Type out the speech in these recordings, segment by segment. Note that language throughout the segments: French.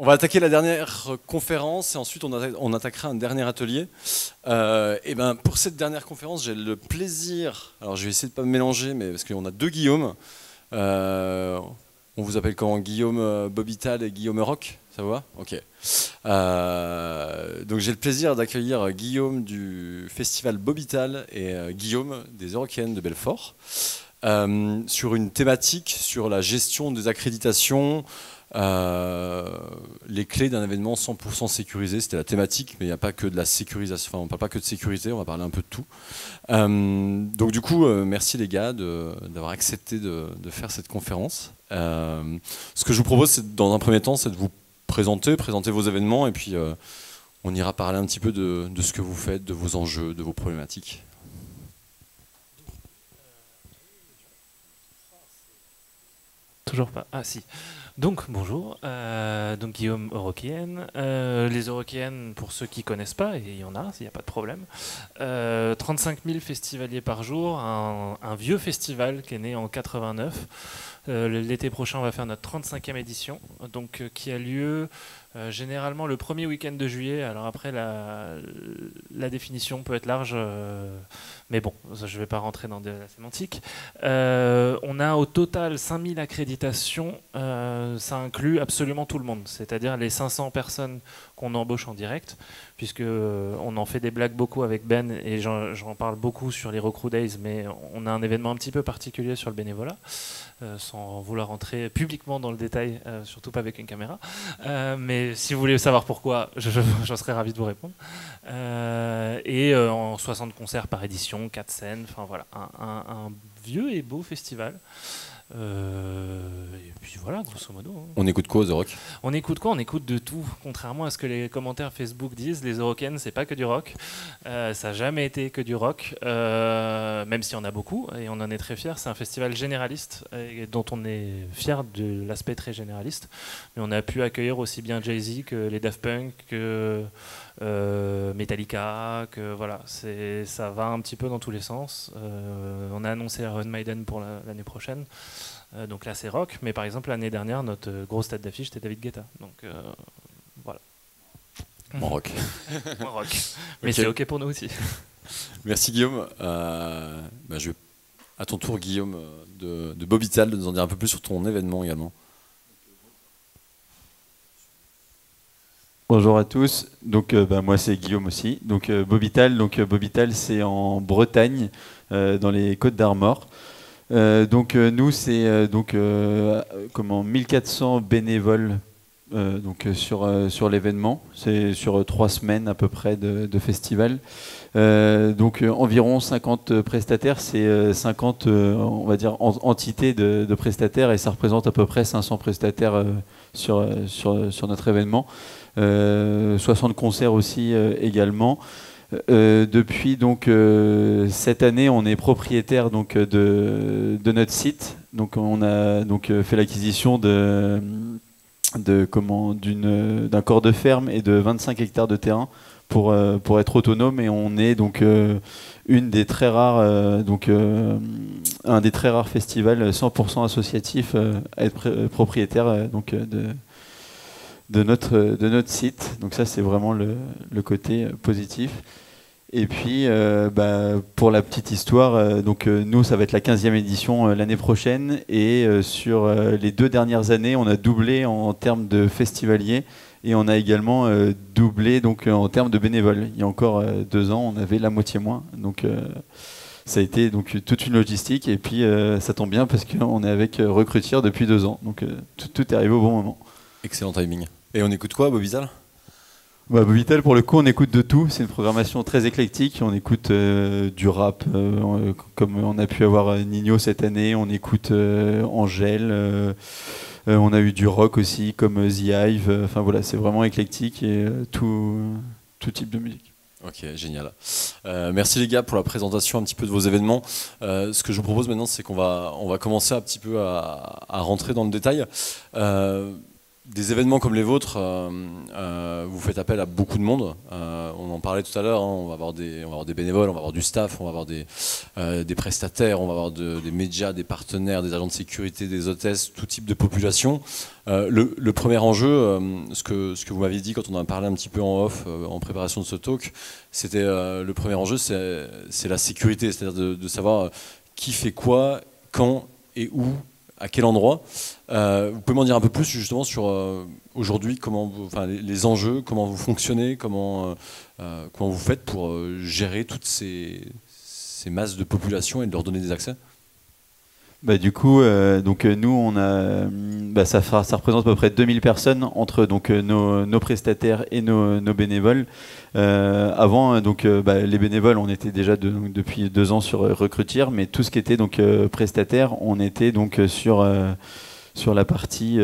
va attaquer la dernière conférence et ensuite on attaquera un dernier atelier. Et ben pour cette dernière conférence, j'ai le plaisir. Alors je vais essayer de pas me mélanger, mais parce qu'on a deux Guillaume. On vous appelle comment? Guillaume Bobital et Guillaume Roch, ça va? Ok. Donc j'ai le plaisir d'accueillir Guillaume du festival Bobital et Guillaume des Eurocaines de Belfort sur une thématique sur la gestion des accréditations, les clés d'un événement 100% sécurisé. C'était la thématique, mais il n'y a pas que de la sécurisation. Enfin, on ne parle pas que de sécurité, on va parler un peu de tout. Donc du coup, merci les gars d'avoir accepté de faire cette conférence. Ce que je vous propose, c'est dans un premier temps, c'est de vous présenter vos événements, et puis on ira parler un petit peu de ce que vous faites, de vos enjeux, de vos problématiques. Toujours pas. Ah si. Donc bonjour, donc Guillaume Eurokéenne. Les Eurokéennes, pour ceux qui ne connaissent pas, et il y en a, il n'y a pas de problème, 35 000 festivaliers par jour, un vieux festival qui est né en 89. L'été prochain, on va faire notre 35e édition, donc, qui a lieu généralement le premier week-end de juillet. Alors après, la définition peut être large, mais bon, je ne vais pas rentrer dans de la sémantique. On a au total 5000 accréditations. Ça inclut absolument tout le monde, c'est-à-dire les 500 personnes qu'on embauche en direct, puisque on en fait des blagues beaucoup avec Ben, et j'en parle beaucoup sur les Recruit Days, mais on a un événement un petit peu particulier sur le bénévolat, sans vouloir rentrer publiquement dans le détail, surtout pas avec une caméra. Mais si vous voulez savoir pourquoi, j'en serais ravi de vous répondre. En 60 concerts par édition, 4 scènes, enfin voilà, un vieux et beau festival. Et puis voilà, grosso modo. Hein. On écoute quoi, The Rock? On écoute quoi? On écoute de tout. Contrairement à ce que les commentaires Facebook disent, les Eurocaines, c'est pas que du rock. Ça n'a jamais été que du rock, même s'il y en a beaucoup, et on en est très fiers. C'est un festival généraliste, et dont on est fiers de l'aspect très généraliste. Mais on a pu accueillir aussi bien Jay-Z que les Daft Punk, que Metallica, que voilà, ça va un petit peu dans tous les sens. On a annoncé Iron Maiden pour l'année prochaine. Donc là c'est rock, mais par exemple l'année dernière notre grosse tête d'affiche c'était David Guetta. Donc voilà. Mon rock. Mon rock. Mais okay. C'est ok pour nous aussi. Merci Guillaume. Je vais à ton tour Guillaume de Bobital de nous en dire un peu plus sur ton événement également. Bonjour à tous. Donc moi c'est Guillaume aussi. Donc Bobital. Donc Bobital c'est en Bretagne, dans les Côtes d'Armor. Nous c'est 1400 bénévoles sur l'événement. C'est sur 3 semaines à peu près de festival. Environ 50 prestataires, c'est 50 on va dire entités de prestataires, et ça représente à peu près 500 prestataires sur notre événement. 60 concerts aussi également. Depuis cette année, on est propriétaire de notre site. Donc on a fait l'acquisition d'un corps de ferme et de 25 hectares de terrain pour être autonome, et on est une des très rares un des très rares festivals 100% associatifs à être propriétaire de notre site. Donc ça c'est vraiment le côté positif. Et puis pour la petite histoire, nous ça va être la 15e édition l'année prochaine, et sur les 2 dernières années on a doublé en termes de festivaliers, et on a également doublé en termes de bénévoles. Il y a encore 2 ans on avait la moitié moins, donc ça a été toute une logistique, et puis ça tombe bien parce qu'on est avec Recrutir depuis 2 ans, donc tout est arrivé au bon moment. Excellent timing. Et on écoute quoi, Bobital? Bobital, pour le coup, on écoute de tout. C'est une programmation très éclectique. On écoute du rap, comme on a pu avoir Nino cette année. On écoute Angèle. On a eu du rock aussi, comme The Hive. Enfin voilà, c'est vraiment éclectique, et tout type de musique. Ok, génial. Merci les gars pour la présentation un petit peu de vos événements. Ce que je vous propose maintenant, c'est qu'on va commencer un petit peu à rentrer dans le détail. des événements comme les vôtres, vous faites appel à beaucoup de monde. On en parlait tout à l'heure, hein, on va avoir des bénévoles, on va avoir du staff, on va avoir des prestataires, on va avoir des médias, des partenaires, des agents de sécurité, des hôtesses, tout type de population. Le premier enjeu, ce que vous m'aviez dit quand on en a parlé un petit peu en off, en préparation de ce talk, c'était le premier enjeu, c'est la sécurité, c'est-à-dire de savoir qui fait quoi, quand et où, à quel endroit. Vous pouvez m'en dire un peu plus justement sur aujourd'hui, les enjeux, comment vous fonctionnez, comment vous faites pour gérer toutes ces masses de population et de leur donner des accès? Du coup, nous, on a, ça représente à peu près 2000 personnes entre nos prestataires et nos bénévoles. Avant, les bénévoles, on était déjà depuis 2 ans sur Recrutir, mais tout ce qui était prestataire, on était sur la partie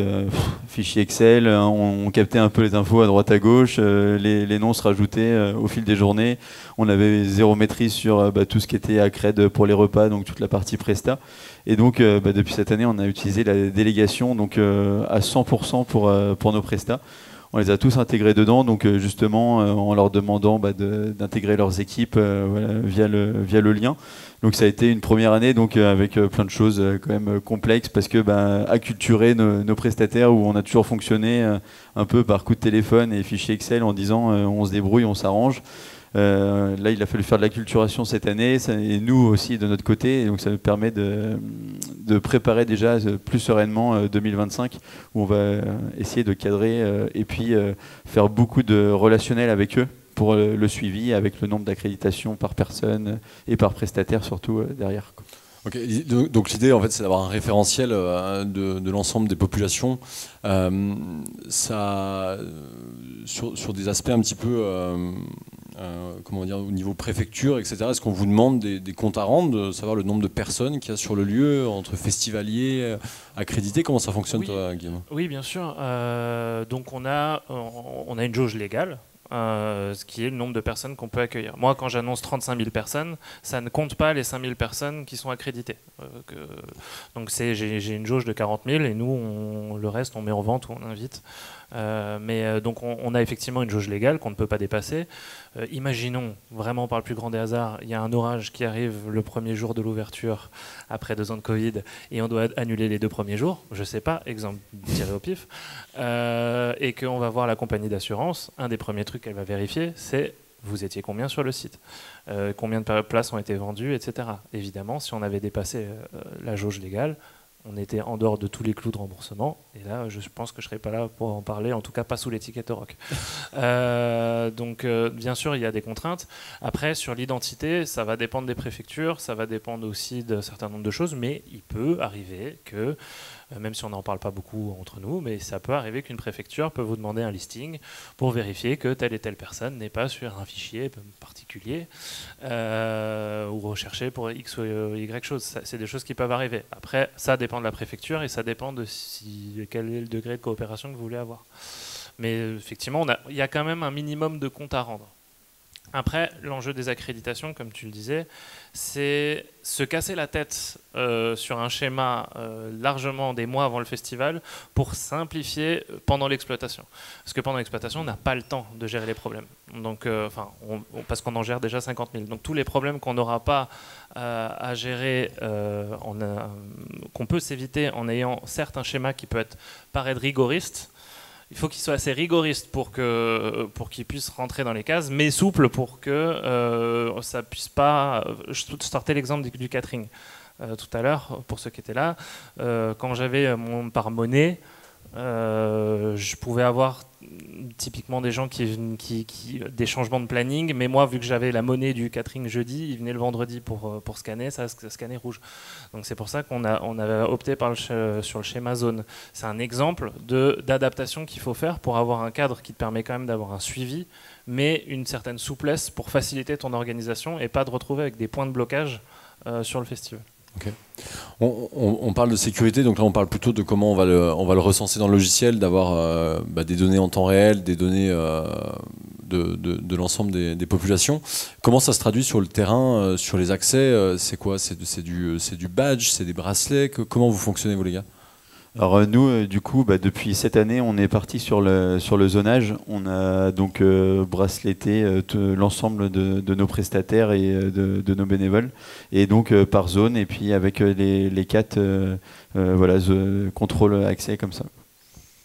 fichier Excel, on captait un peu les infos à droite à gauche, les noms se rajoutaient au fil des journées. On avait 0 maîtrise sur tout ce qui était accred pour les repas, donc toute la partie Presta. Et donc depuis cette année, on a utilisé la délégation à 100% pour nos Prestats. On les a tous intégrés dedans, donc justement en leur demandant d'intégrer leurs équipes via le lien. Donc ça a été une première année avec plein de choses quand même complexes parce que acculturer nos prestataires où on a toujours fonctionné un peu par coup de téléphone et fichier Excel en disant on se débrouille, on s'arrange. Là, il a fallu faire de l'acculturation cette année, et nous aussi de notre côté. Et donc, ça nous permet de préparer déjà plus sereinement 2025, où on va essayer de cadrer et puis faire beaucoup de relationnel avec eux pour le suivi, avec le nombre d'accréditations par personne et par prestataire surtout derrière. Okay. Donc l'idée en fait c'est d'avoir un référentiel de l'ensemble des populations, sur des aspects un petit peu comment dire, au niveau préfecture, etc. Est-ce qu'on vous demande des comptes à rendre, de savoir le nombre de personnes qu'il y a sur le lieu, entre festivaliers, accrédités? Comment ça fonctionne, oui, toi, Guillaume? Oui, bien sûr. Donc on a une jauge légale. Ce qui est le nombre de personnes qu'on peut accueillir. Moi, quand j'annonce 35 000 personnes, ça ne compte pas les 5 000 personnes qui sont accréditées. Donc j'ai une jauge de 40 000 et nous, le reste, on met en vente ou on invite. Donc on a effectivement une jauge légale qu'on ne peut pas dépasser. Imaginons, vraiment par le plus grand des hasards, il y a un orage qui arrive le premier jour de l'ouverture après 2 ans de Covid et on doit annuler les 2 premiers jours, je ne sais pas, exemple tiré au pif, et qu'on va voir la compagnie d'assurance. Un des premiers trucs qu'elle va vérifier, c'est vous étiez combien sur le site, combien de places ont été vendues, etc. Évidemment, si on avait dépassé la jauge légale, on était en dehors de tous les clous de remboursement. Et là, je pense que je ne serais pas là pour en parler, en tout cas pas sous l'étiquette rock. Bien sûr, il y a des contraintes. Après, sur l'identité, ça va dépendre des préfectures, ça va dépendre aussi d'un certain nombre de choses, mais il peut arriver que, même si on n'en parle pas beaucoup entre nous, mais ça peut arriver qu'une préfecture peut vous demander un listing pour vérifier que telle et telle personne n'est pas sur un fichier particulier ou recherché pour X ou Y chose. C'est des choses qui peuvent arriver. Après, ça dépend de la préfecture et ça dépend de quel est le degré de coopération que vous voulez avoir. Mais effectivement, il y a quand même un minimum de comptes à rendre. Après, l'enjeu des accréditations, comme tu le disais, c'est se casser la tête sur un schéma largement des mois avant le festival pour simplifier pendant l'exploitation. Parce que pendant l'exploitation, on n'a pas le temps de gérer les problèmes. Donc, parce qu'on en gère déjà 50 000. Donc tous les problèmes qu'on n'aura pas à gérer, qu'on peut s'éviter en ayant certes un schéma qui peut paraître rigoriste. Il faut qu'il soit assez rigoriste pour qu'il puisse rentrer dans les cases, mais souple pour que ça puisse pas... Je sortais l'exemple du catering tout à l'heure, pour ceux qui étaient là. Quand j'avais par monnaie, je pouvais avoir typiquement des gens des changements de planning, mais moi, vu que j'avais la monnaie du catering jeudi, ils venaient le vendredi pour scanner, ça scannait rouge. Donc c'est pour ça qu'on avait opté sur le schéma zone. C'est un exemple d'adaptation qu'il faut faire pour avoir un cadre qui te permet quand même d'avoir un suivi, mais une certaine souplesse pour faciliter ton organisation et pas de retrouver avec des points de blocage sur le festival. Okay. On parle de sécurité, donc là on parle plutôt de comment on va le recenser dans le logiciel, d'avoir des données en temps réel, des données de l'ensemble des populations. Comment ça se traduit sur le terrain, sur les accès? C'est quoi? C'est du badge, c'est des bracelets? Comment vous fonctionnez, vous les gars? Alors nous, du coup, depuis cette année, on est parti sur le zonage. On a donc braceleté l'ensemble de nos prestataires et de nos bénévoles, et donc par zone, et puis avec les 4 voilà, contrôle accès comme ça.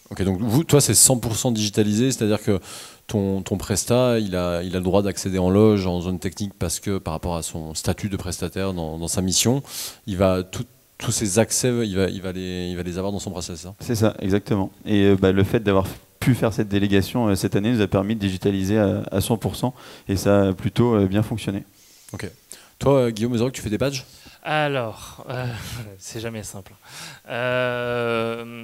Ok, donc toi, c'est 100% digitalisé, c'est-à-dire que ton prestat, il a le droit d'accéder en loge, en zone technique, parce que par rapport à son statut de prestataire dans sa mission, il va tous ces accès, il va les avoir dans son bracelet, c'est ça? C'est ça, exactement. Et le fait d'avoir pu faire cette délégation cette année nous a permis de digitaliser à 100%, et ça a plutôt bien fonctionné. Ok. Toi, Guillaume Mézoroc, tu fais des badges? Alors, c'est jamais simple. On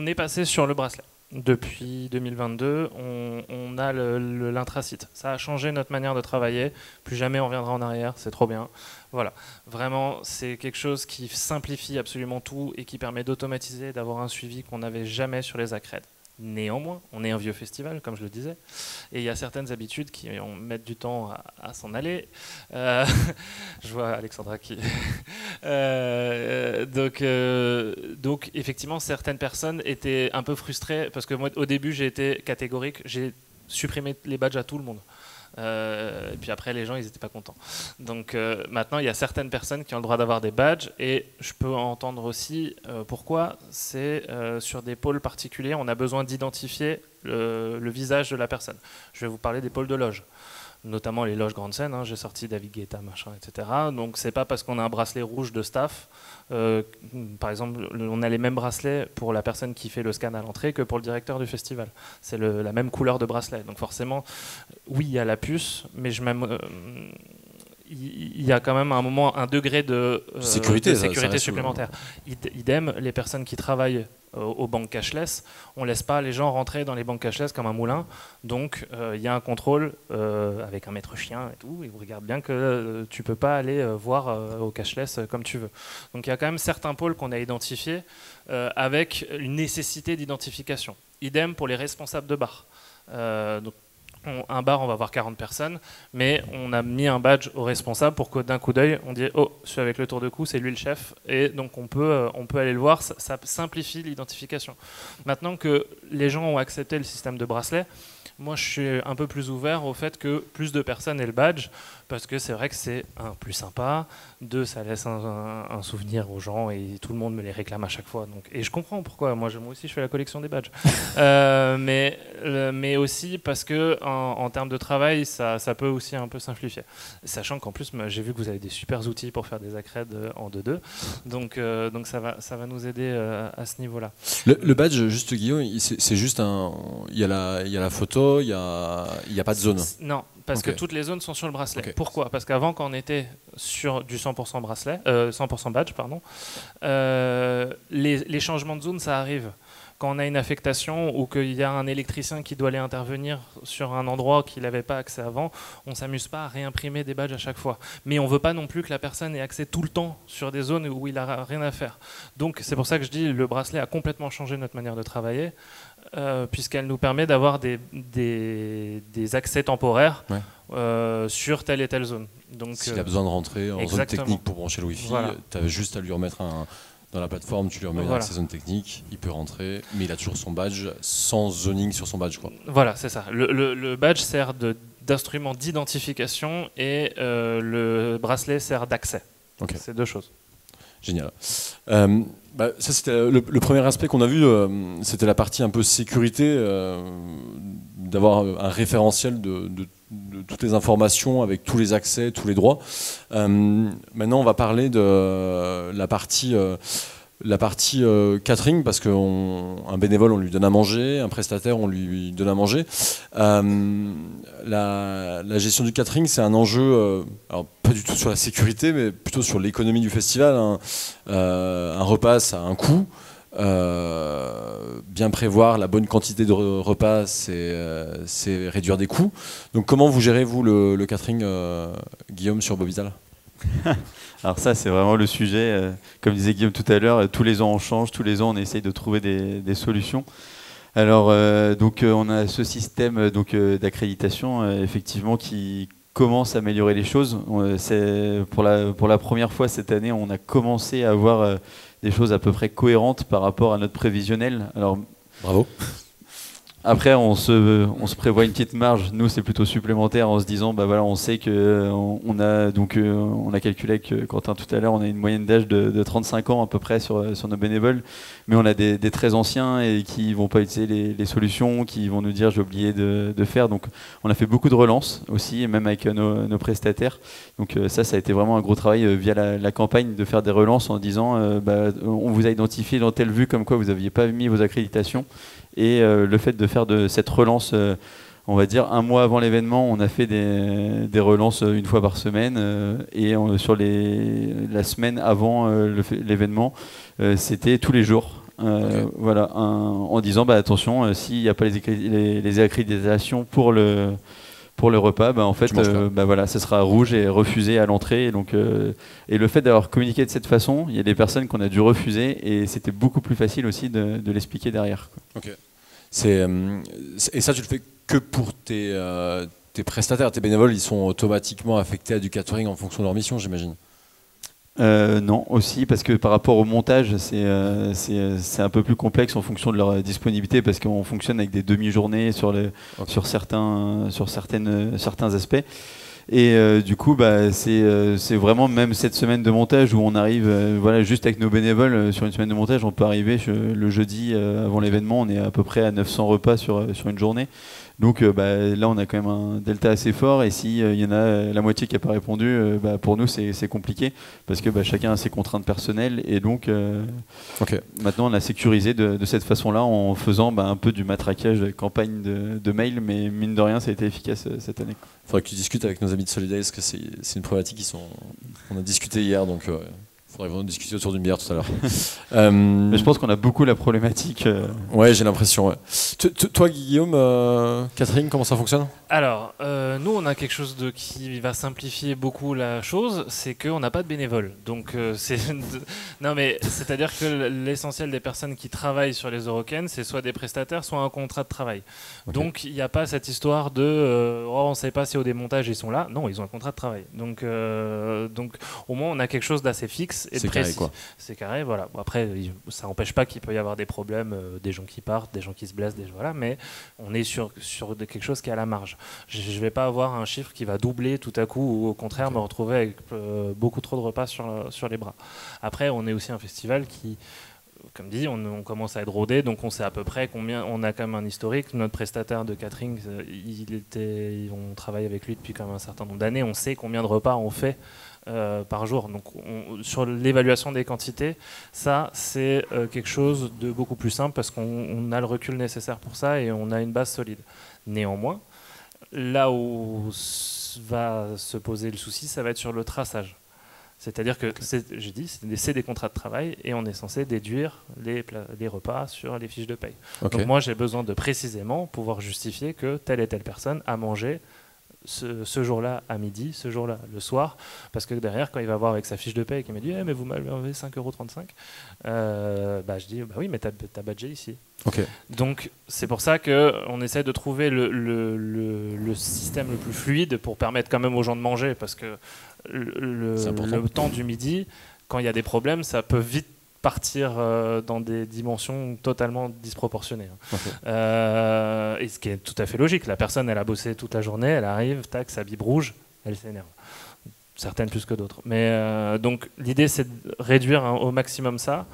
est passé sur le bracelet. Depuis 2022, on a l'intrasite. Ça a changé notre manière de travailler. Plus jamais on reviendra en arrière, c'est trop bien. Voilà, vraiment, c'est quelque chose qui simplifie absolument tout et qui permet d'automatiser, d'avoir un suivi qu'on n'avait jamais sur les accrèdes. Néanmoins, on est un vieux festival, comme je le disais, et il y a certaines habitudes qui mettent du temps à s'en aller. Je vois Alexandra qui... donc, effectivement, certaines personnes étaient un peu frustrées, parce que moi, au début, j'ai été catégorique, j'ai supprimé les badges à tout le monde. Et puis après, les gens, ils n'étaient pas contents. Donc maintenant, il y a certaines personnes qui ont le droit d'avoir des badges, et je peux entendre aussi pourquoi. C'est sur des pôles particuliers, on a besoin d'identifier le visage de la personne. Je vais vous parler des pôles de loge, notamment les loges grande scène, hein, j'ai sorti David Guetta, machin, etc. Donc c'est pas parce qu'on a un bracelet rouge de staff, par exemple, on a les mêmes bracelets pour la personne qui fait le scan à l'entrée que pour le directeur du festival. C'est la même couleur de bracelet. Donc forcément, oui, il y a la puce, mais il y a quand même un degré de sécurité supplémentaire. Idem, les personnes qui travaillent aux banques cashless, on ne laisse pas les gens rentrer dans les banques cashless comme un moulin. Donc il y a un contrôle avec un maître chien et tout, et vous regardez bien que tu ne peux pas aller voir au cashless comme tu veux. Donc il y a quand même certains pôles qu'on a identifiés avec une nécessité d'identification. Idem pour les responsables de bar. Donc, un bar, on va avoir 40 personnes, mais on a mis un badge au responsable pour que d'un coup d'œil, on dit « Oh, celui avec le tour de cou, c'est lui le chef », et donc on peut aller le voir, ça simplifie l'identification. Maintenant que les gens ont accepté le système de bracelet, moi je suis un peu plus ouvert au fait que plus de personnes aient le badge, parce que c'est vrai que c'est plus sympa, ça laisse un souvenir aux gens, et tout le monde me les réclame à chaque fois. Donc, et je comprends pourquoi, moi aussi je fais la collection des badges. Mais aussi parce que en termes de travail, ça peut aussi un peu simplifier. Sachant qu'en plus, j'ai vu que vous avez des super outils pour faire des accrèdes en 2-2, donc ça va nous aider à ce niveau-là. Le badge, juste Guillaume, c'est juste il y a la photo, il y a pas de zone. Non. Parce que toutes les zones sont sur le bracelet. Okay. Pourquoi? Parce qu'avant, quand on était sur du 100% bracelet, 100% badge, pardon, les changements de zone, ça arrive. Quand on a une affectation ou qu'il y a un électricien qui doit aller intervenir sur un endroit qu'il n'avait pas accès avant, on ne s'amuse pas à réimprimer des badges à chaque fois. Mais on ne veut pas non plus que la personne ait accès tout le temps sur des zones où il n'a rien à faire. Donc c'est pour ça que je dis que le bracelet a complètement changé notre manière de travailler. Puisqu'elle nous permet d'avoir des accès temporaires sur telle et telle zone. Donc, s'il a besoin de rentrer en zone technique pour brancher le Wi-Fi, voilà. Tu as juste à lui remettre dans la plateforme, tu lui remets l'accès zone technique, il peut rentrer, mais il a toujours son badge sans zoning sur son badge, quoi. Voilà, c'est ça. Le badge sert d'instrument d'identification et le bracelet sert d'accès. Okay. C'est deux choses. Génial. Ça c'était le premier aspect qu'on a vu, c'était la partie un peu sécurité, d'avoir un référentiel de toutes les informations avec tous les accès, tous les droits. Maintenant on va parler de la partie catering, parce qu'un bénévole on lui donne à manger, un prestataire on lui donne à manger. La gestion du catering, c'est un enjeu, alors pas du tout sur la sécurité, mais plutôt sur l'économie du festival. Un repas, ça a un coût. Bien prévoir la bonne quantité de repas, c'est réduire des coûts. Donc comment vous gérez, vous, le catering, Guillaume, sur Bovital? Alors ça, c'est vraiment le sujet. Comme disait Guillaume tout à l'heure, tous les ans on change, tous les ans on essaye de trouver des solutions. Alors on a ce système d'accréditation effectivement qui commence à améliorer les choses. Pour la première fois cette année, on a commencé à avoir des choses à peu près cohérentes par rapport à notre prévisionnel. Alors, bravo. Après, on se prévoit une petite marge. Nous, c'est plutôt supplémentaire en se disant, bah voilà, on sait que on a calculé avec Quentin tout à l'heure, on a une moyenne d'âge de 35 ans à peu près sur nos bénévoles, mais on a des très anciens et qui vont pas utiliser les solutions, qui vont nous dire j'ai oublié de faire. Donc, on a fait beaucoup de relances aussi, et même avec nos prestataires. Donc ça a été vraiment un gros travail via la campagne de faire des relances en disant, on vous a identifié dans telle vue comme quoi vous n'aviez pas mis vos accréditations. Et le fait de faire de cette relance, on va dire un mois avant l'événement, on a fait des relances une fois par semaine. Sur la semaine avant l'événement, c'était tous les jours. Okay. Voilà, en disant attention, s'il n'y a pas les accréditations pour le repas, en fait, voilà, ça sera rouge et refusé à l'entrée. Et le fait d'avoir communiqué de cette façon, il y a des personnes qu'on a dû refuser et c'était beaucoup plus facile aussi de l'expliquer derrière. Ok. Et ça, tu le fais que pour tes prestataires, tes bénévoles, ils sont automatiquement affectés à du catering en fonction de leur mission, j'imagine. Non, aussi parce que par rapport au montage, c'est un peu plus complexe en fonction de leur disponibilité parce qu'on fonctionne avec des demi-journées sur certains aspects. Et du coup, c'est vraiment même cette semaine de montage où on arrive, juste avec nos bénévoles sur une semaine de montage, on peut arriver le jeudi avant l'événement, on est à peu près à 900 repas sur une journée. Donc là, on a quand même un delta assez fort et s'il y en a la moitié qui n'a pas répondu, pour nous, c'est compliqué parce que chacun a ses contraintes personnelles et donc maintenant, on a sécurisé de cette façon-là en faisant un peu du matraquage de campagne de mail, mais mine de rien, ça a été efficace cette année. Il faudrait que tu discutes avec nos amis de Solidays parce que c'est une problématique on a discuté hier, donc il faudrait vraiment discuter autour d'une bière tout à l'heure. Mais je pense qu'on a beaucoup la problématique. Ouais, j'ai l'impression. Ouais. Toi, Guillaume, Catherine, comment ça fonctionne ? Alors, nous, on a quelque chose qui va simplifier beaucoup la chose, c'est qu'on n'a pas de bénévoles. Donc, non, mais c'est-à-dire que l'essentiel des personnes qui travaillent sur les Eurocaines, c'est soit des prestataires, soit un contrat de travail. Okay. Donc, il n'y a pas cette histoire de on ne sait pas si au démontage ils sont là. Non, ils ont un contrat de travail. Donc au moins, on a quelque chose d'assez fixe et de précis. Carré, c'est carré, voilà. Bon, après, ça n'empêche pas qu'il peut y avoir des problèmes, des gens qui partent, des gens qui se blessent, voilà, mais on est sur quelque chose qui est à la marge. Je ne vais pas avoir un chiffre qui va doubler tout à coup ou au contraire me retrouver avec beaucoup trop de repas sur les bras. Après, on est aussi un festival qui, comme dit, on commence à être rodé, donc on sait à peu près combien. On a quand même un historique. Notre prestataire de catering, on travaille avec lui depuis quand même un certain nombre d'années. On sait combien de repas on fait par jour. Donc sur l'évaluation des quantités, ça c'est quelque chose de beaucoup plus simple parce qu'on a le recul nécessaire pour ça et on a une base solide. Néanmoins, là où va se poser le souci, ça va être sur le traçage. C'est-à-dire que, j'ai dit, c'est des contrats de travail et on est censé déduire les repas sur les fiches de paye. Okay. Donc moi, j'ai besoin de précisément pouvoir justifier que telle et telle personne a mangé ce jour-là à midi, ce jour-là le soir, parce que derrière, quand il va voir avec sa fiche de paye et qu'il me dit mais vous m'avez enlevé 5,35 €, je dis oui, mais t'as badgé ici. Okay. Donc c'est pour ça qu'on essaie de trouver le système le plus fluide pour permettre quand même aux gens de manger, parce que le temps du midi, quand il y a des problèmes, ça peut vite partir dans des dimensions totalement disproportionnées. Okay. Et ce qui est tout à fait logique. La personne, elle a bossé toute la journée, elle arrive, tac, sa bib rouge, elle s'énerve. Certaines plus que d'autres. Mais donc l'idée, c'est de réduire au maximum ça,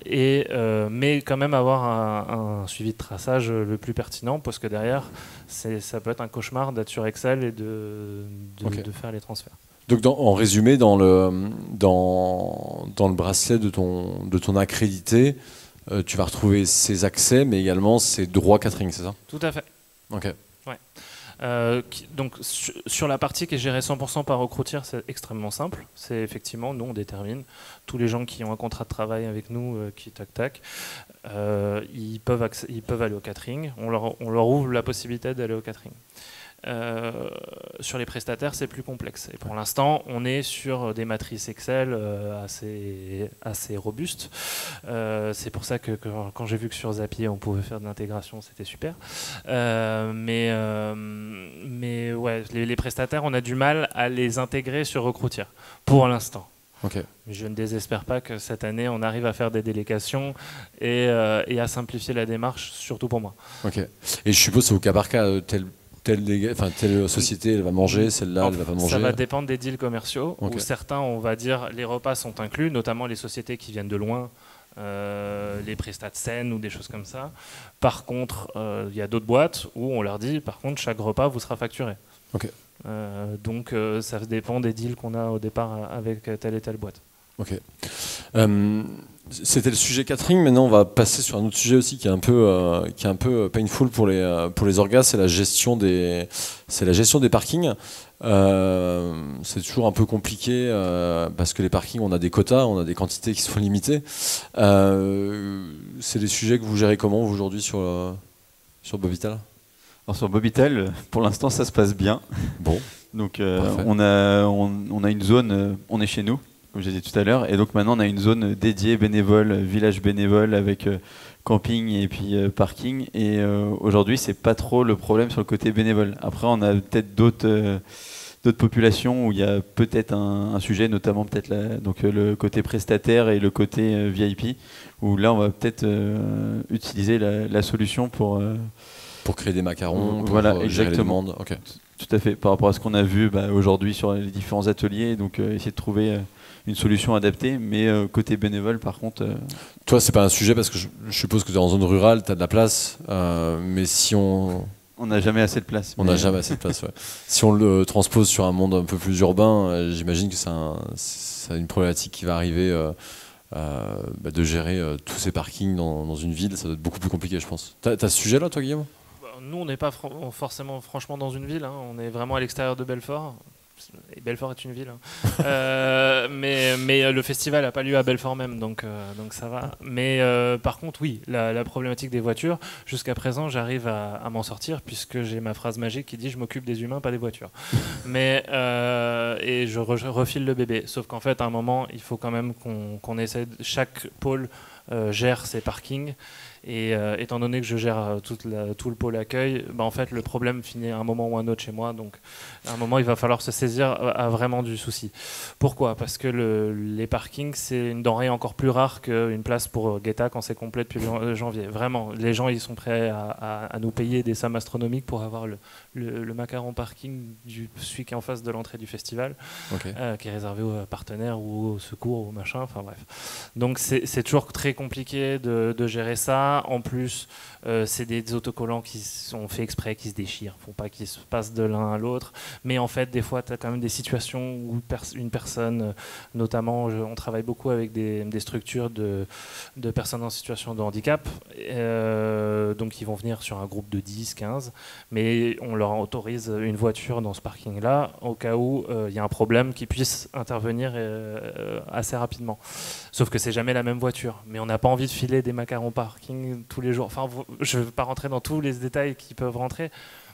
mais quand même avoir un suivi de traçage le plus pertinent, parce que derrière, ça peut être un cauchemar d'être sur Excel et de faire les transferts. Donc en résumé, dans le bracelet de ton accrédité, tu vas retrouver ses accès, mais également ses droits catering, c'est ça ? Tout à fait. Ok. Ouais. Donc sur la partie qui est gérée 100% par Recruiter, c'est extrêmement simple. C'est effectivement, nous on détermine tous les gens qui ont un contrat de travail avec nous, qui tac, ils peuvent aller au catering. On leur ouvre la possibilité d'aller au catering. Sur les prestataires, c'est plus complexe. Et pour l'instant, on est sur des matrices Excel assez robustes. C'est pour ça que quand j'ai vu que sur Zapier, on pouvait faire de l'intégration, c'était super. Mais ouais, les prestataires, on a du mal à les intégrer sur Recruiter, pour l'instant. Ok. Mais je ne désespère pas que cette année, on arrive à faire des délégations et à simplifier la démarche, surtout pour moi. Ok. Et je suppose que c'est au cas par cas, telle société, elle va manger, celle-là, elle va pas manger. Ça va dépendre des deals commerciaux, Ok. où certains, on va dire, les repas sont inclus, notamment les sociétés qui viennent de loin, les prestats de scène ou des choses comme ça. Par contre, il y a d'autres boîtes où on leur dit, par contre, chaque repas vous sera facturé. Ok. Donc ça dépend des deals qu'on a au départ avec telle et telle boîte. Ok. C'était le sujet catering. Maintenant, on va passer sur un autre sujet aussi qui est un peu painful pour les orgas. C'est la gestion des parkings. C'est toujours un peu compliqué parce que les parkings, on a des quotas, on a des quantités qui sont limitées. C'est des sujets que vous gérez comment vous, aujourd'hui sur Bovital? Alors sur Bovital, pour l'instant, ça se passe bien. Bon. Donc on a une zone, on est chez nous, comme j'ai dit tout à l'heure, et donc maintenant on a une zone dédiée bénévole, village bénévole avec camping et puis parking. Et aujourd'hui, c'est pas trop le problème sur le côté bénévole. Après, on a peut-être d'autres populations où il y a peut-être un sujet, notamment peut-être le côté prestataire et le côté VIP, où là on va peut-être utiliser la solution pour créer des macarons, pour voilà, gérer les exactement. demandes. Okay. Tout à fait, par rapport à ce qu'on a vu aujourd'hui sur les différents ateliers, donc essayer de trouver une solution adaptée, mais côté bénévole par contre... Toi, c'est pas un sujet parce que je suppose que tu es en zone rurale, tu as de la place, mais si on... On n'a jamais assez de place. On n'a jamais assez de place, ouais. Si on le transpose sur un monde un peu plus urbain, j'imagine que c'est une problématique qui va arriver de gérer tous ces parkings dans une ville. Ça doit être beaucoup plus compliqué, je pense. T'as ce sujet-là, toi, Guillaume ? Nous, on n'est pas forcément franchement dans une ville, hein. On est vraiment à l'extérieur de Belfort. Et Belfort est une ville, hein. mais le festival n'a pas lieu à Belfort même, donc ça va. Mais par contre, oui, la problématique des voitures, jusqu'à présent, j'arrive à m'en sortir puisque j'ai ma phrase magique qui dit « je m'occupe des humains, pas des voitures ». Et je refile le bébé. Sauf qu'en fait, à un moment, il faut quand même qu'on essaie, chaque pôle gère ses parkings. Et étant donné que je gère tout le pôle accueil, en fait le problème finit à un moment ou un autre chez moi, donc à un moment il va falloir se saisir à vraiment du souci. Pourquoi ? Parce que les parkings, c'est une denrée encore plus rare qu'une place pour Guetta quand c'est complet depuis janvier. Vraiment, les gens ils sont prêts à nous payer des sommes astronomiques pour avoir le macaron parking celui qui est en face de l'entrée du festival, okay. Qui est réservé aux partenaires ou au secours ou machin, enfin bref. Donc c'est toujours très compliqué de gérer ça. En plus, c'est des autocollants qui sont faits exprès, qui se déchirent, faut pas qu'ils se passent de l'un à l'autre. Mais en fait, des fois, tu as quand même des situations où une personne, notamment, on travaille beaucoup avec des structures de personnes en situation de handicap, donc ils vont venir sur un groupe de 10, 15, mais on leur autorise une voiture dans ce parking-là, au cas où il y a un problème qui puisse intervenir assez rapidement. Sauf que c'est jamais la même voiture, mais on n'a pas envie de filer des macarons parking tous les jours. Enfin, je ne vais pas rentrer dans tous les détails qui peuvent rentrer,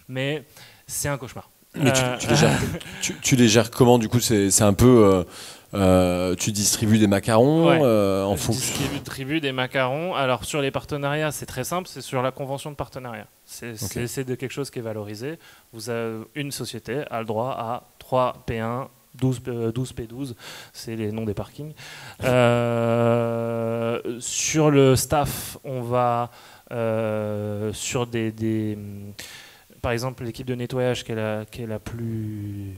mais c'est un cauchemar. Mais tu les gères comment, du coup? C'est un peu... tu distribues des macarons, ouais, en fonction... Je distribue des macarons. Alors, sur les partenariats, c'est très simple, c'est sur la convention de partenariat. C'est de quelque chose qui est valorisé. Une société a le droit à 3 P1, 12 P12, c'est les noms des parkings. Sur le staff, on va sur par exemple, l'équipe de nettoyage qui est la plus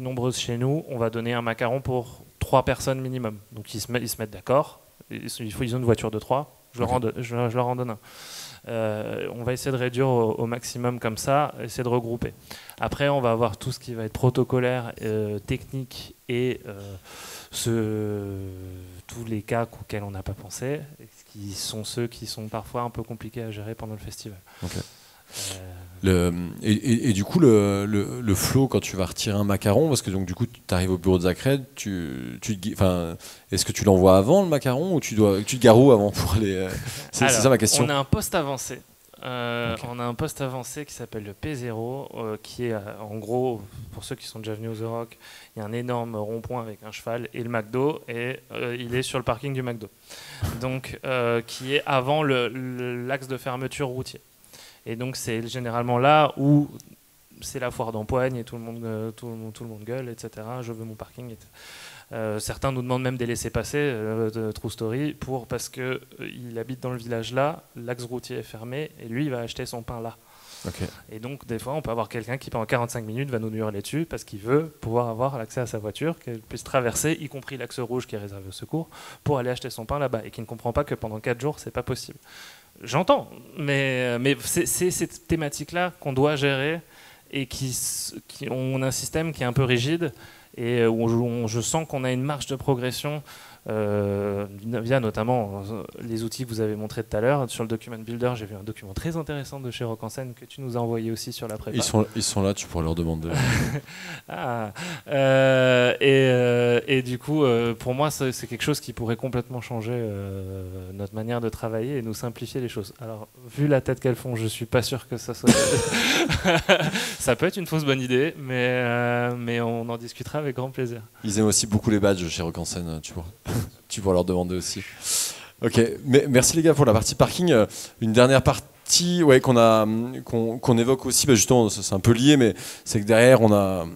nombreuse chez nous, on va donner un macaron pour 3 personnes minimum. Donc ils se mettent d'accord, ils ont une voiture de 3, je leur en donne un. On va essayer de réduire au maximum comme ça, essayer de regrouper. Après, on va avoir tout ce qui va être protocolaire, technique et tous les cas auxquels on n'a pas pensé, qui sont ceux qui sont parfois un peu compliqués à gérer pendant le festival. Okay. Et du coup, le flow, quand tu vas retirer un macaron, parce que donc, du coup, tu arrives au bureau de Zacred, est-ce que tu l'envoies avant le macaron ou tu te gares où avant pour aller c'est ça ma question. On a un poste avancé. Okay. On a un poste avancé qui s'appelle le P0, qui est en gros, pour ceux qui sont déjà venus aux The Rock, il y a un énorme rond-point avec un cheval et le McDo, et il est sur le parking du McDo. Donc, qui est avant l'axe de fermeture routier. Et donc c'est généralement là où c'est la foire d'empoigne et tout le monde gueule, etc. Je veux mon parking. Certains nous demandent même des laissez-passer, de True Story, parce qu'il habite dans le village là, l'axe routier est fermé, et lui, il va acheter son pain là. Okay. Et donc, des fois, on peut avoir quelqu'un qui, pendant 45 minutes, va nous hurler dessus parce qu'il veut pouvoir avoir l'accès à sa voiture, qu'elle puisse traverser, y compris l'axe rouge qui est réservé au secours, pour aller acheter son pain là-bas, et qui ne comprend pas que pendant 4 jours, c'est pas possible. J'entends, mais c'est cette thématique-là qu'on doit gérer, et on a un système qui est un peu rigide, et où je sens qu'on a une marge de progression via notamment les outils que vous avez montrés tout à l'heure. Sur le Document Builder, j'ai vu un document très intéressant de chez Rock en Scène que tu nous as envoyé aussi sur la prépa. Ils sont là, tu pourrais leur demander. Et du coup, pour moi, c'est quelque chose qui pourrait complètement changer notre manière de travailler et nous simplifier les choses. Alors, vu la tête qu'elles font, je suis pas sûr que ça soit... Ça peut être une fausse bonne idée, mais on en discutera avec grand plaisir. Ils aiment aussi beaucoup les badges chez Rock en Scène, tu vois. Tu pourras leur demander aussi. Ok, merci les gars pour la partie parking. Une dernière partie qu'on évoque aussi, justement, c'est un peu lié, mais c'est que derrière on a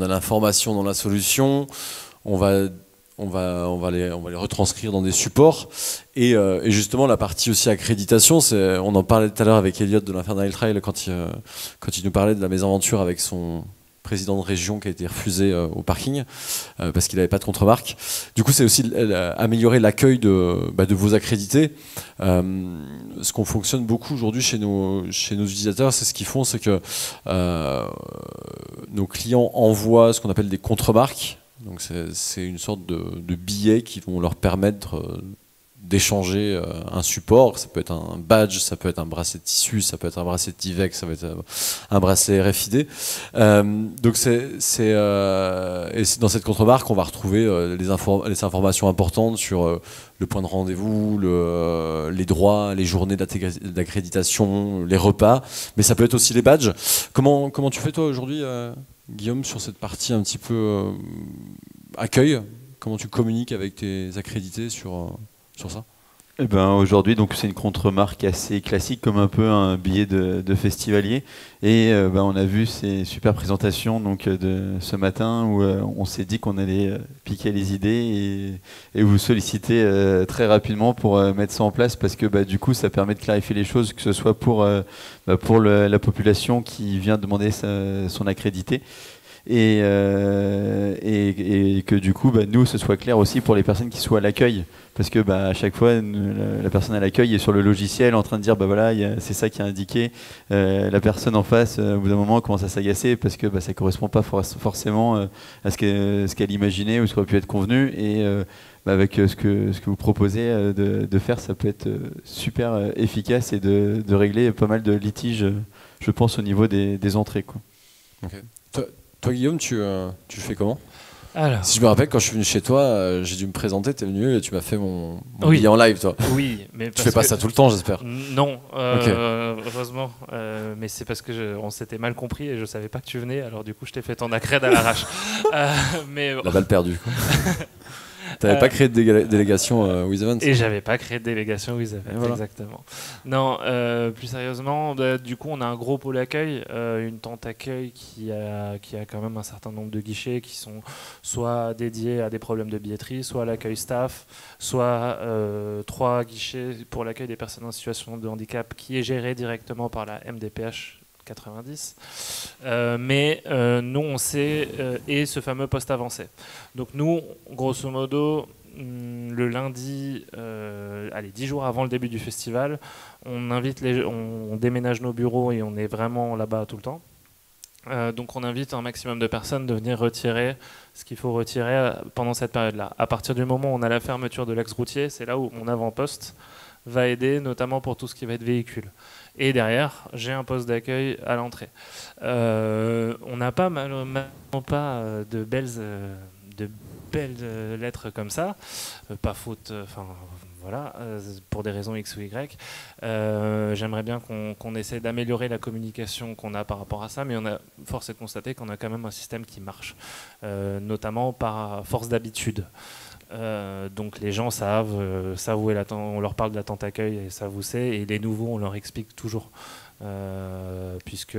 l'information dans la solution. On va les retranscrire dans des supports et justement la partie aussi accréditation, on en parlait tout à l'heure avec Elliot de l'Infernal Trail quand il nous parlait de la mésaventure avec son président de région qui a été refusé au parking parce qu'il n'avait pas de contre-marque. Du coup, c'est aussi améliorer l'accueil de vos accrédités. Ce qu'on fonctionne beaucoup aujourd'hui chez nos utilisateurs, c'est ce qu'ils font, c'est que nos clients envoient ce qu'on appelle des contre-marques. Donc c'est une sorte de billets qui vont leur permettre d'échanger un support. Ça peut être un badge, ça peut être un bracelet de tissu, ça peut être un bracelet de Tyvek, ça peut être un bracelet RFID. Donc c'est dans cette contre-marque qu'on va retrouver les informations importantes sur le point de rendez-vous, les droits, les journées d'accréditation, les repas, mais ça peut être aussi les badges. Comment tu fais toi aujourd'hui, Guillaume, sur cette partie un petit peu accueil? Comment tu communiques avec tes accrédités sur ça? Eh ben, aujourd'hui, donc c'est une contre-marque assez classique, comme un peu un billet de festivalier. Et on a vu ces super présentations de ce matin où on s'est dit qu'on allait piquer les idées et vous solliciter très rapidement pour mettre ça en place, parce que du coup, ça permet de clarifier les choses, que ce soit pour la population qui vient demander son accrédité. Et que du coup nous ce soit clair aussi pour les personnes qui sont à l'accueil, parce que à chaque fois la personne à l'accueil est sur le logiciel en train de dire voilà, c'est ça qui est indiqué, la personne en face au bout d'un moment commence à s'agacer parce que ça correspond pas forcément à ce qu'elle imaginait ou ce qui aurait pu être convenu, et avec ce que vous proposez de faire, ça peut être super efficace et de régler pas mal de litiges, je pense, au niveau des entrées, quoi. Okay. Toi, Guillaume, tu fais comment? Alors. Si je me rappelle, quand je suis venu chez toi, j'ai dû me présenter, tu es venu et tu m'as fait mon billet en live, toi. Oui, mais tu fais pas ça tout le temps, j'espère. Non, heureusement. Mais c'est parce que on s'était mal compris et je savais pas que tu venais, alors du coup, je t'ai fait ton accred à l'arrache. La balle perdue, quoi. T'avais pas créé de délégation With Events? Et j'avais pas créé de délégation With Events, voilà. Exactement. Non, plus sérieusement, du coup, on a un gros pôle accueil, une tente accueil qui a quand même un certain nombre de guichets qui sont soit dédiés à des problèmes de billetterie, soit à l'accueil staff, soit 3 guichets pour l'accueil des personnes en situation de handicap qui est géré directement par la MDPH 90, mais nous on sait, et ce fameux poste avancé. Donc nous, grosso modo, le lundi, 10 jours avant le début du festival, on déménage nos bureaux et on est vraiment là-bas tout le temps. Donc on invite un maximum de personnes de venir retirer ce qu'il faut retirer pendant cette période-là. À partir du moment où on a la fermeture de l'axe routier, c'est là où mon avant-poste va aider, notamment pour tout ce qui va être véhicule. Et derrière, j'ai un poste d'accueil à l'entrée. On n'a pas de belles lettres comme ça, pas faute, voilà, pour des raisons X ou Y. J'aimerais bien qu'on essaie d'améliorer la communication qu'on a par rapport à ça, mais force est de constater qu'on a quand même un système qui marche, notamment par force d'habitude. Donc les gens savent où est on leur parle de la tente accueil et savent où c'est, et les nouveaux on leur explique toujours puisque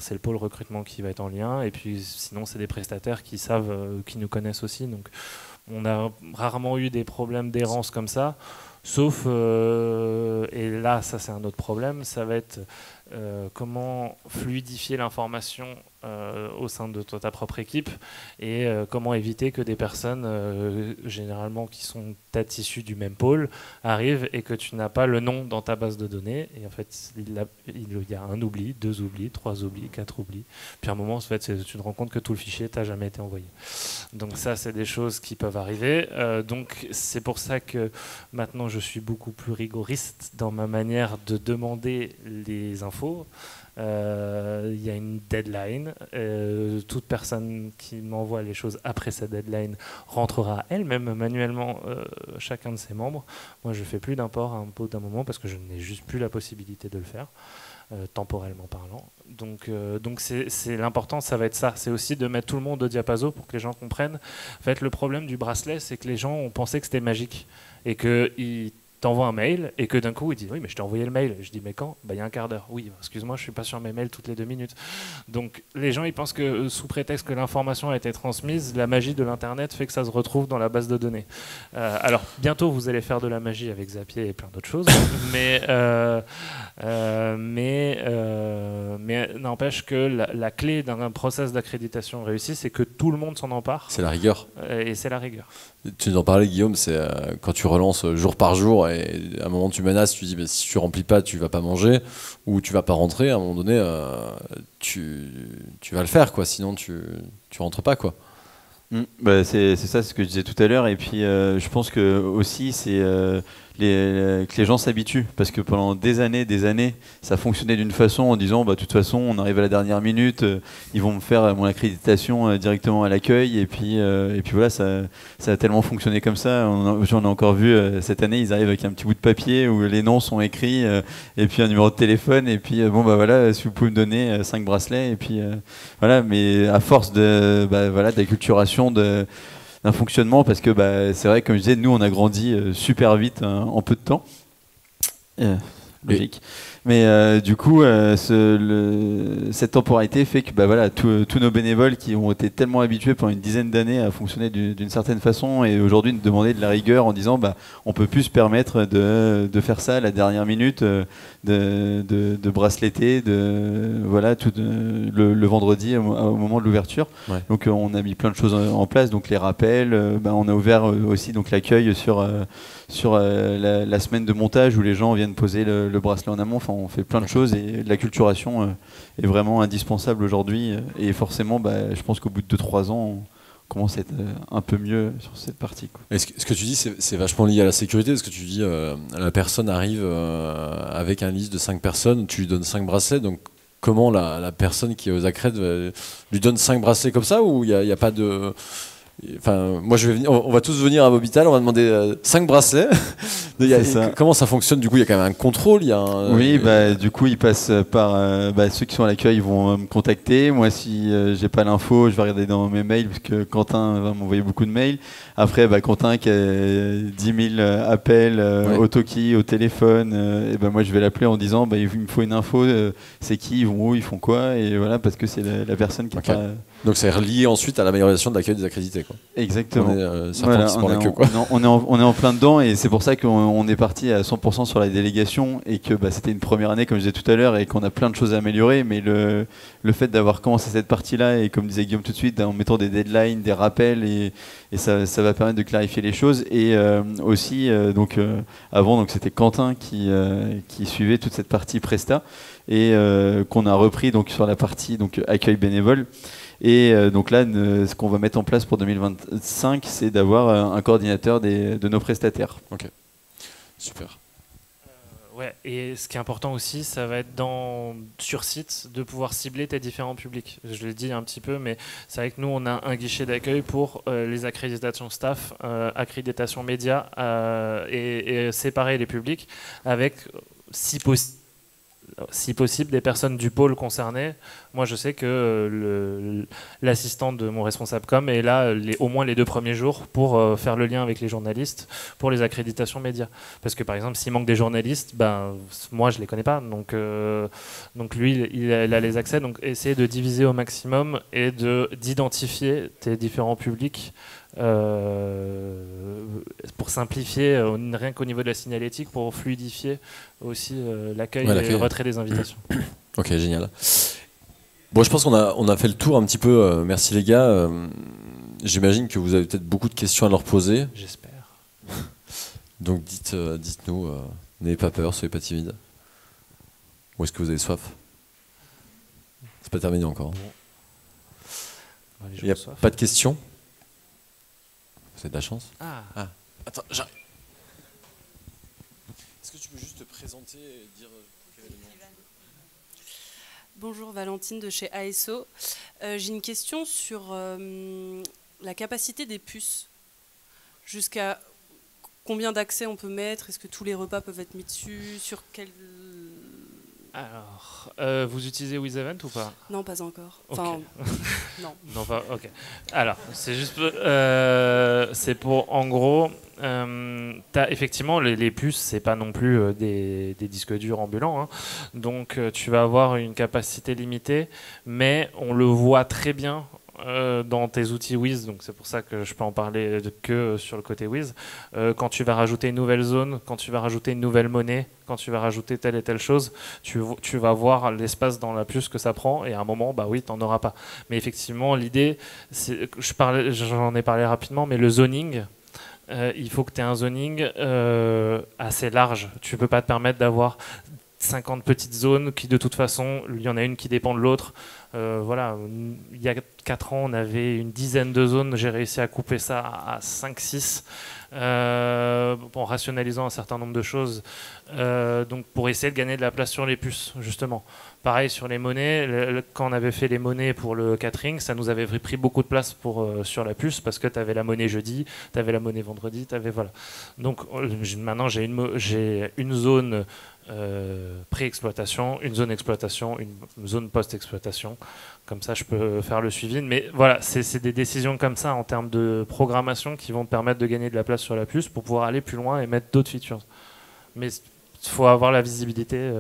c'est le pôle recrutement qui va être en lien, et puis sinon c'est des prestataires qui savent, qui nous connaissent aussi. Donc on a rarement eu des problèmes d'errance comme ça, sauf, et là ça c'est un autre problème, ça va être comment fluidifier l'information au sein de ta propre équipe, et comment éviter que des personnes généralement qui sont peut-être issues du même pôle arrivent et que tu n'as pas le nom dans ta base de données, et en fait il y a un oubli, 2 oublis, 3 oublis, 4 oublis, puis à un moment en fait, tu te rends compte que tout le fichier t'a jamais été envoyé. Donc ça c'est des choses qui peuvent arriver, donc c'est pour ça que maintenant je suis beaucoup plus rigoriste dans ma manière de demander les infos. Il y a une deadline. Toute personne qui m'envoie les choses après cette deadline rentrera elle-même manuellement chacun de ses membres. Moi, je ne fais plus d'import à un bout d'un moment parce que je n'ai juste plus la possibilité de le faire, temporellement parlant. Donc c'est l'important, ça va être ça. C'est aussi de mettre tout le monde au diapaso pour que les gens comprennent. En fait, le problème du bracelet, c'est que les gens ont pensé que c'était magique et qu'ils t'envoie un mail et que d'un coup il dit oui mais je t'ai envoyé le mail. Je dis mais quand? Il y a un quart d'heure. Oui, excuse-moi, je suis pas sur mes mails toutes les 2 minutes. Donc les gens ils pensent que sous prétexte que l'information a été transmise, la magie de l'internet fait que ça se retrouve dans la base de données. Alors bientôt vous allez faire de la magie avec Zapier et plein d'autres choses, mais n'empêche que la clé d'un process d'accréditation réussi, c'est que tout le monde s'en empare. C'est la rigueur. Et c'est la rigueur. Tu nous en parlais, Guillaume, c'est quand tu relances jour par jour et à un moment tu menaces, tu dis bah, si tu remplis pas, tu vas pas manger ou tu vas pas rentrer. À un moment donné, tu vas le faire, quoi. Sinon, tu rentres pas, quoi. C'est ça, c'est ce que je disais tout à l'heure. Et puis, je pense que aussi, c'est que les gens s'habituent, parce que pendant des années, ça fonctionnait d'une façon en disant, de toute façon, on arrive à la dernière minute, ils vont me faire mon accréditation directement à l'accueil, et puis voilà, ça a tellement fonctionné comme ça. J'en ai encore vu cette année, ils arrivent avec un petit bout de papier où les noms sont écrits, et puis un numéro de téléphone, et puis voilà, si vous pouvez me donner 5 bracelets, et puis voilà, mais à force d'acculturation d'un fonctionnement, parce que c'est vrai, comme je disais, nous on a grandi super vite en peu de temps, logique. Mais du coup, cette temporalité fait que tous nos bénévoles qui ont été tellement habitués pendant une dizaine d'années à fonctionner d'une certaine façon, et aujourd'hui nous demander de la rigueur en disant on peut plus se permettre de faire ça à la dernière minute, de braceletter, le vendredi au moment de l'ouverture. Ouais. Donc on a mis plein de choses en place, donc les rappels, on a ouvert aussi donc l'accueil sur la semaine de montage où les gens viennent poser le bracelet en amont. Enfin, on fait plein de choses, et l'acculturation est vraiment indispensable aujourd'hui, et forcément je pense qu'au bout de 2-3 ans on commence à être un peu mieux sur cette partie, quoi. Et ce que tu dis, c'est vachement lié à la sécurité, parce que tu dis la personne arrive avec un liste de 5 personnes, tu lui donnes 5 bracelets, donc comment la personne qui est aux accrèdes lui donne 5 bracelets comme ça, ou il n'y a pas de... Enfin, moi je vais venir, on va tous venir à Mobital, on va demander 5 bracelets. Comment ça fonctionne? Du coup, il y a quand même un contrôle. Oui, du coup, ils passent par ceux qui sont à l'accueil, ils vont me contacter. Moi, si j'ai pas l'info, je vais regarder dans mes mails, parce que Quentin va m'envoyer beaucoup de mails. Après, Quentin qui a 10 000 appels au Toki, au téléphone, et moi je vais l'appeler en disant il me faut une info, c'est qui, ils vont où, ils font quoi, et voilà, parce que c'est la personne qui est pas... Donc c'est relié ensuite à l'amélioration de l'accueil des accrédités, quoi. Exactement. On est en plein dedans, et c'est pour ça qu'on est parti à 100% sur la délégation, et que c'était une première année, comme je disais tout à l'heure, et qu'on a plein de choses à améliorer. Mais le fait d'avoir commencé cette partie-là, et comme disait Guillaume tout de suite, en mettant des deadlines, des rappels, et ça va permettre de clarifier les choses. Et aussi, avant, c'était Quentin qui suivait toute cette partie Presta, et qu'on a repris sur la partie accueil bénévole. Et donc là, ce qu'on va mettre en place pour 2025, c'est d'avoir un coordinateur de nos prestataires. Ok, super. Ouais, et ce qui est important aussi, ça va être sur site de pouvoir cibler tes différents publics. Je l'ai dit un petit peu, mais c'est vrai que nous, on a un guichet d'accueil pour les accréditations staff, accréditations médias, et séparer les publics avec, si possible, si possible, des personnes du pôle concerné. Moi, je sais que l'assistant de mon responsable com est là au moins les 2 premiers jours pour faire le lien avec les journalistes pour les accréditations médias. Parce que, par exemple, s'il manque des journalistes, ben, moi, je ne les connais pas. Donc lui, il a les accès. Donc, essayer de diviser au maximum et d'identifier tes différents publics pour simplifier, rien qu'au niveau de la signalétique, pour fluidifier aussi l'accueil et le retrait des invitations. Ok, génial. Bon, je pense qu'on a fait le tour un petit peu. Merci les gars. J'imagine que vous avez peut-être beaucoup de questions à leur poser. J'espère. Donc dites-nous, n'ayez pas peur, soyez pas timide. Ou est-ce que vous avez soif? C'est pas terminé encore. Bon. Il n'y a pas de questions? Vous avez de la chance. Ah. Attends, j'arrive. Est-ce que tu peux juste te présenter et dire quel est le nom? Bonjour, Valentine de chez ASO. J'ai une question sur la capacité des puces. Jusqu'à combien d'accès on peut mettre? Est-ce que tous les repas peuvent être mis dessus? Sur quel... Alors, vous utilisez WizEvent ou pas? Non, pas encore. Okay. Enfin, non. Non, pas. Ok. Alors, c'est juste, c'est pour, en gros, effectivement, les puces, c'est pas non plus des disques durs ambulants, hein. Donc, tu vas avoir une capacité limitée, mais on le voit très bien. Dans tes outils Wiz, donc c'est pour ça que je peux en parler que sur le côté Wiz. Quand tu vas rajouter une nouvelle zone, quand tu vas rajouter une nouvelle monnaie, quand tu vas rajouter telle et telle chose, tu vas voir l'espace dans la puce que ça prend, et à un moment, bah oui, t'en auras pas. Mais effectivement, l'idée, j'en ai parlé rapidement, mais le zoning, il faut que tu aies un zoning assez large. Tu peux pas te permettre d'avoir 50 petites zones qui, de toute façon, il y en a une qui dépend de l'autre. Voilà, il y a 4 ans, on avait une dizaine de zones. J'ai réussi à couper ça à 5-6 en rationalisant un certain nombre de choses. Donc, pour essayer de gagner de la place sur les puces, justement. Pareil sur les monnaies. Quand on avait fait les monnaies pour le catering, ça nous avait pris beaucoup de place sur la puce parce que tu avais la monnaie jeudi, tu avais la monnaie vendredi, voilà. Donc, maintenant, j'ai une zone pré-exploitation, une zone exploitation, une zone post-exploitation. Comme ça, je peux faire le suivi. Mais voilà, c'est des décisions comme ça en termes de programmation qui vont te permettre de gagner de la place sur la puce pour pouvoir aller plus loin et mettre d'autres features. Mais il faut avoir la visibilité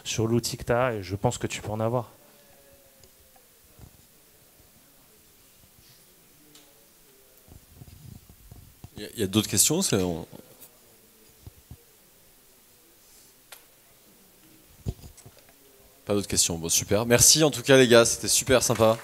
sur l'outil que tu as et je pense que tu peux en avoir. Il y a d'autres questions? Pas d'autres questions. Bon, super. Merci en tout cas les gars, c'était super sympa.